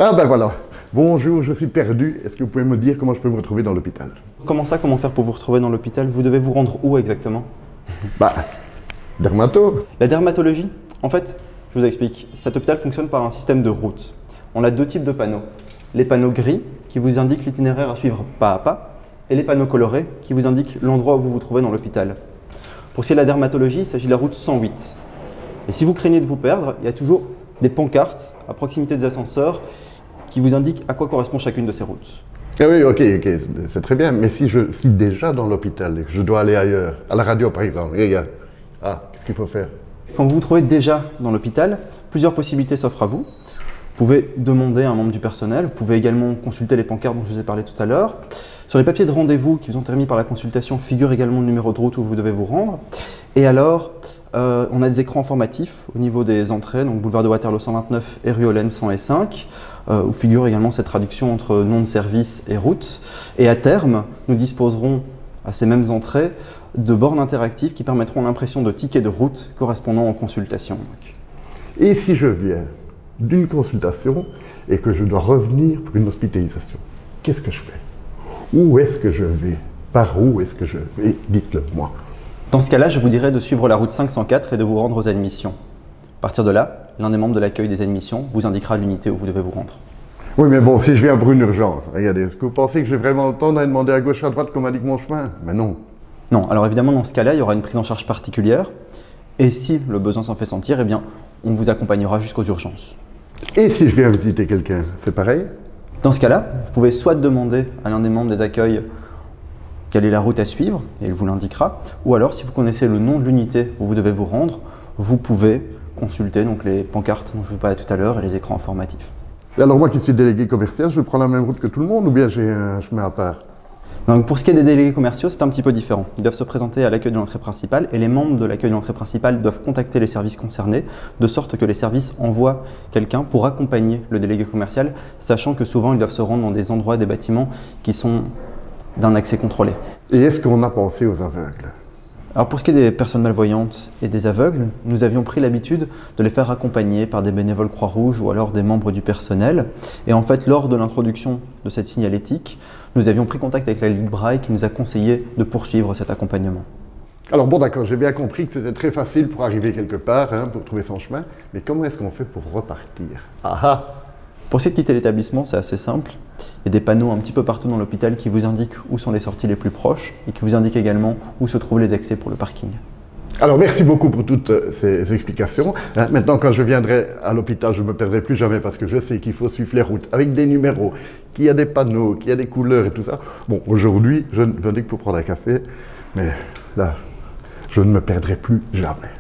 Ah ben voilà. Bonjour, je suis perdu. Est-ce que vous pouvez me dire comment je peux me retrouver dans l'hôpital? Comment ça, comment faire pour vous retrouver dans l'hôpital? Vous devez vous rendre où exactement? Bah, dermato. La dermatologie, en fait, je vous explique. Cet hôpital fonctionne par un système de routes. On a deux types de panneaux. Les panneaux gris qui vous indiquent l'itinéraire à suivre pas à pas et les panneaux colorés qui vous indiquent l'endroit où vous vous trouvez dans l'hôpital. Pour ce qui est de la dermatologie, il s'agit de la route 108. Et si vous craignez de vous perdre, il y a toujours des pancartes à proximité des ascenseurs qui vous indiquent à quoi correspond chacune de ces routes. Ah oui, ok, c'est très bien. Mais si je suis déjà dans l'hôpital et que je dois aller ailleurs, à la radio par exemple, regarde. Ah, qu'est-ce qu'il faut faire? Quand vous vous trouvez déjà dans l'hôpital, plusieurs possibilités s'offrent à vous. Vous pouvez demander à un membre du personnel, vous pouvez également consulter les pancartes dont je vous ai parlé tout à l'heure. Sur les papiers de rendez-vous qui vous ont été remis par la consultation figure également le numéro de route où vous devez vous rendre. Et alors, on a des écrans informatifs au niveau des entrées, donc boulevard de Waterloo 129 et rue Hollen 105, où figure également cette traduction entre nom de service et route. Et à terme, nous disposerons à ces mêmes entrées de bornes interactives qui permettront l'impression de tickets de route correspondant aux consultations. Et si je viens d'une consultation et que je dois revenir pour une hospitalisation, qu'est-ce que je fais? Où est-ce que je vais? Par où est-ce que je vais? Dites-le moi. Dans ce cas-là, je vous dirais de suivre la route 504 et de vous rendre aux admissions. À partir de là, l'un des membres de l'accueil des admissions vous indiquera l'unité où vous devez vous rendre. Oui, mais bon, si je viens pour une urgence, regardez, est-ce que vous pensez que j'ai vraiment le temps d'aller demander à gauche, à droite, comme indique mon chemin? Mais non. Non, alors évidemment, dans ce cas-là, il y aura une prise en charge particulière. Et si le besoin s'en fait sentir, eh bien, on vous accompagnera jusqu'aux urgences. Et si je viens visiter quelqu'un, c'est pareil? Dans ce cas-là, vous pouvez soit demander à l'un des membres des accueils quelle est la route à suivre, et il vous l'indiquera, ou alors, si vous connaissez le nom de l'unité où vous devez vous rendre, vous pouvez consulter donc, les pancartes dont je vous parlais tout à l'heure et les écrans informatifs. Et alors moi qui suis délégué commercial, je prends la même route que tout le monde ou bien j'ai un chemin à part? Donc, pour ce qui est des délégués commerciaux, c'est un petit peu différent. Ils doivent se présenter à l'accueil de l'entrée principale et les membres de l'accueil de l'entrée principale doivent contacter les services concernés de sorte que les services envoient quelqu'un pour accompagner le délégué commercial, sachant que souvent ils doivent se rendre dans des endroits, des bâtiments qui sont d'un accès contrôlé. Et est-ce qu'on a pensé aux aveugles? Alors pour ce qui est des personnes malvoyantes et des aveugles, nous avions pris l'habitude de les faire accompagner par des bénévoles Croix-Rouge ou alors des membres du personnel. Et en fait, lors de l'introduction de cette signalétique, nous avions pris contact avec la Ligue Braille qui nous a conseillé de poursuivre cet accompagnement. Alors bon d'accord, j'ai bien compris que c'était très facile pour arriver quelque part, pour trouver son chemin, mais comment est-ce qu'on fait pour repartir? Pour ce qui est de quitter l'établissement, c'est assez simple. Il y a des panneaux un petit peu partout dans l'hôpital qui vous indiquent où sont les sorties les plus proches et qui vous indiquent également où se trouvent les accès pour le parking. Alors merci beaucoup pour toutes ces explications. Maintenant quand je viendrai à l'hôpital, je ne me perdrai plus jamais parce que je sais qu'il faut suivre les routes avec des numéros, qu'il y a des panneaux, qu'il y a des couleurs et tout ça. Bon, aujourd'hui, je venais que pour prendre un café, mais là, je ne me perdrai plus jamais.